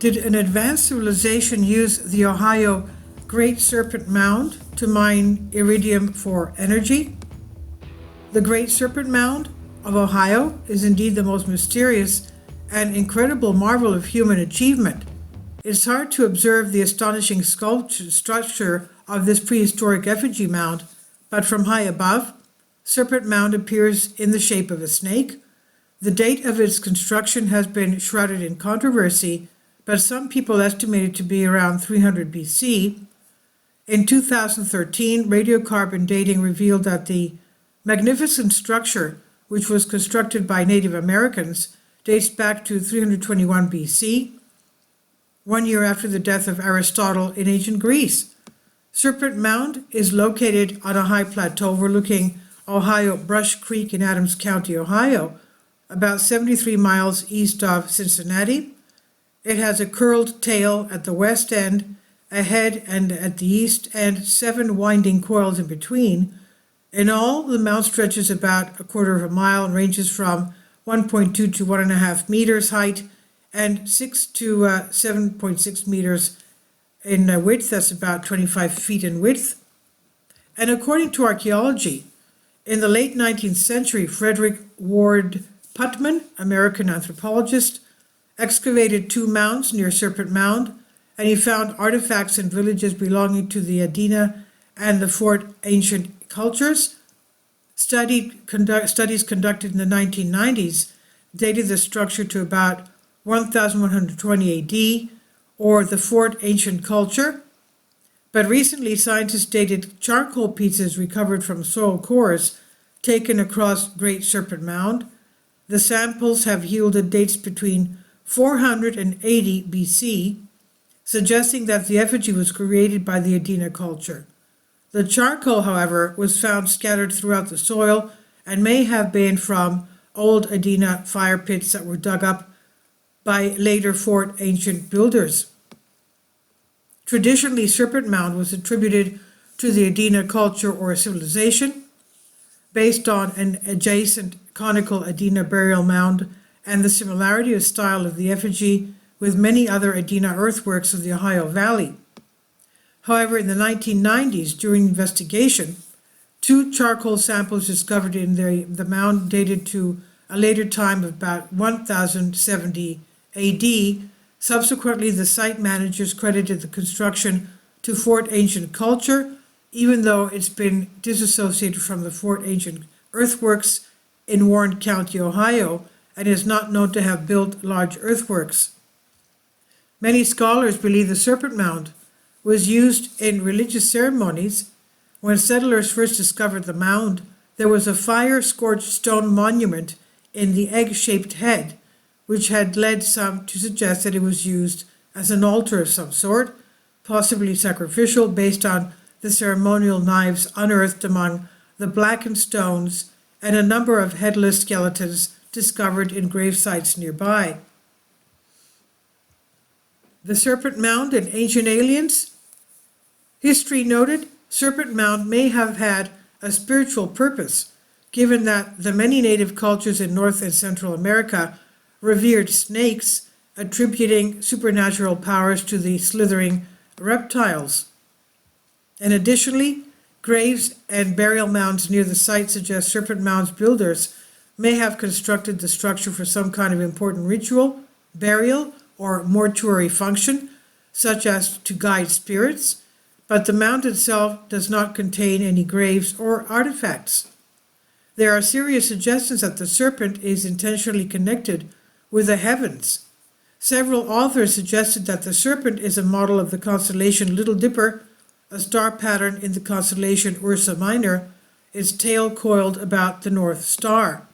Did an advanced civilization use the Ohio Great Serpent Mound to mine iridium for energy? The Great Serpent Mound of Ohio is indeed the most mysterious and incredible marvel of human achievement. It's hard to observe the astonishing structure of this prehistoric effigy mound, but from high above, Serpent Mound appears in the shape of a snake. The date of its construction has been shrouded in controversy, but some people estimate it to be around 300 BC. In 2013, radiocarbon dating revealed that the magnificent structure, which was constructed by Native Americans, dates back to 321 BC, 1 year after the death of Aristotle in ancient Greece. Serpent Mound is located on a high plateau overlooking Ohio Brush Creek in Adams County, Ohio, about 73 miles east of Cincinnati. It has a curled tail at the west end, a head and at the east, and 7 winding coils in between. In all, the mound stretches about a quarter of a mile and ranges from 1.2 to 1.5 meters height and 6 to 7.6 meters in width. That's about 25 feet in width. And according to archaeology, in the late 19th century, Frederick Ward Putman, American anthropologist, excavated 2 mounds near Serpent Mound, and he found artifacts in villages belonging to the Adena and the Fort ancient cultures. Studies conducted in the 1990s dated the structure to about 1120 AD, or the Fort ancient culture. But recently, scientists dated charcoal pieces recovered from soil cores taken across Great Serpent Mound. The samples have yielded dates between 480 BC, suggesting that the effigy was created by the Adena culture. The charcoal, however, was found scattered throughout the soil and may have been from old Adena fire pits that were dug up by later Fort ancient builders. Traditionally, Serpent Mound was attributed to the Adena culture or civilization, based on an adjacent conical Adena burial mound and the similarity of style of the effigy with many other Adena earthworks of the Ohio Valley. However, in the 1990s, during investigation, 2 charcoal samples discovered in the mound dated to a later time of about 1070 AD. Subsequently, the site managers credited the construction to Fort ancient culture, even though it's been disassociated from the Fort ancient earthworks in Warren County, Ohio, and is not known to have built large earthworks. Many scholars believe the Serpent Mound was used in religious ceremonies. When settlers first discovered the mound, there was a fire-scorched stone monument in the egg-shaped head, which had led some to suggest that it was used as an altar of some sort, possibly sacrificial, based on the ceremonial knives unearthed among the blackened stones and a number of headless skeletons discovered in grave sites nearby. The Serpent Mound and ancient aliens. History noted Serpent Mound may have had a spiritual purpose, given that the many native cultures in North and Central America revered snakes, attributing supernatural powers to the slithering reptiles. And additionally, graves and burial mounds near the site suggest Serpent Mound's builders may have constructed the structure for some kind of important ritual, burial, or mortuary function, such as to guide spirits, but the mound itself does not contain any graves or artifacts. There are serious suggestions that the serpent is intentionally connected with the heavens. Several authors suggested that the serpent is a model of the constellation Little Dipper, a star pattern in the constellation Ursa Minor, its tail coiled about the North Star.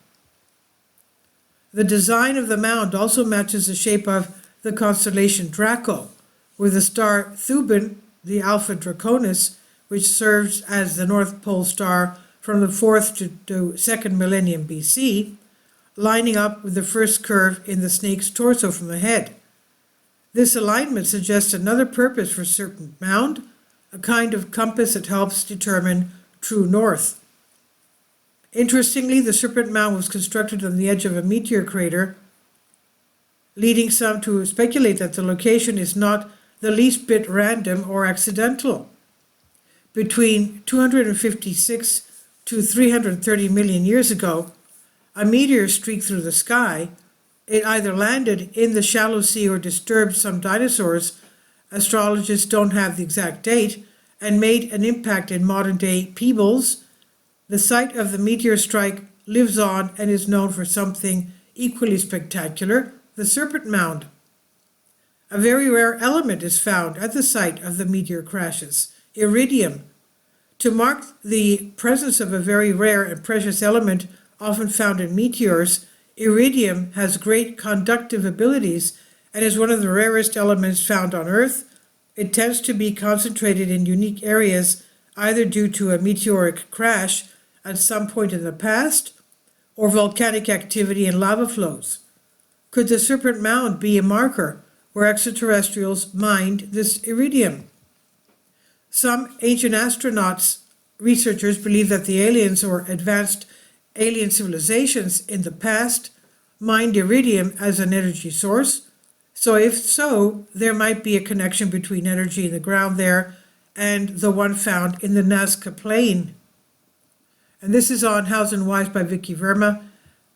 The design of the mound also matches the shape of the constellation Draco, with the star Thuban, the Alpha Draconis, which serves as the North Pole star from the 4th to 2nd millennium BC, lining up with the first curve in the snake's torso from the head. This alignment suggests another purpose for Serpent Mound, a kind of compass that helps determine true north. Interestingly, the Serpent Mound was constructed on the edge of a meteor crater leading some to speculate that the location is not the least bit random or accidental. Between 256 to 330 million years ago, a meteor streaked through the sky. It either landed in the shallow sea or disturbed some dinosaurs, astrologists don't have the exact date, and made an impact in modern-day Peebles. The site of the meteor strike lives on and is known for something equally spectacular, the Serpent Mound. A very rare element is found at the site of the meteor crashes, iridium. To mark the presence of a very rare and precious element often found in meteors, iridium has great conductive abilities and is one of the rarest elements found on Earth. It tends to be concentrated in unique areas, either due to a meteoric crash at some point in the past or volcanic activity and lava flows. Could the Serpent Mound be a marker where extraterrestrials mined this iridium? Some ancient astronauts, researchers believe that the aliens or advanced alien civilizations in the past mined iridium as an energy source. So if so, there might be a connection between energy in the ground there and the one found in the Nazca Plain. And this is on House and Wise by Vicky Verma.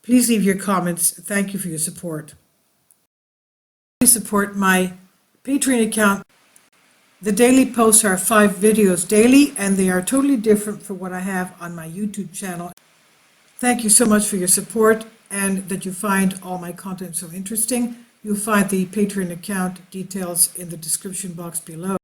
Please leave your comments. Thank you for your support. Please support my Patreon account. The daily posts are 5 videos daily, and they are totally different from what I have on my YouTube channel. Thank you so much for your support and that you find all my content so interesting. You'll find the Patreon account details in the description box below.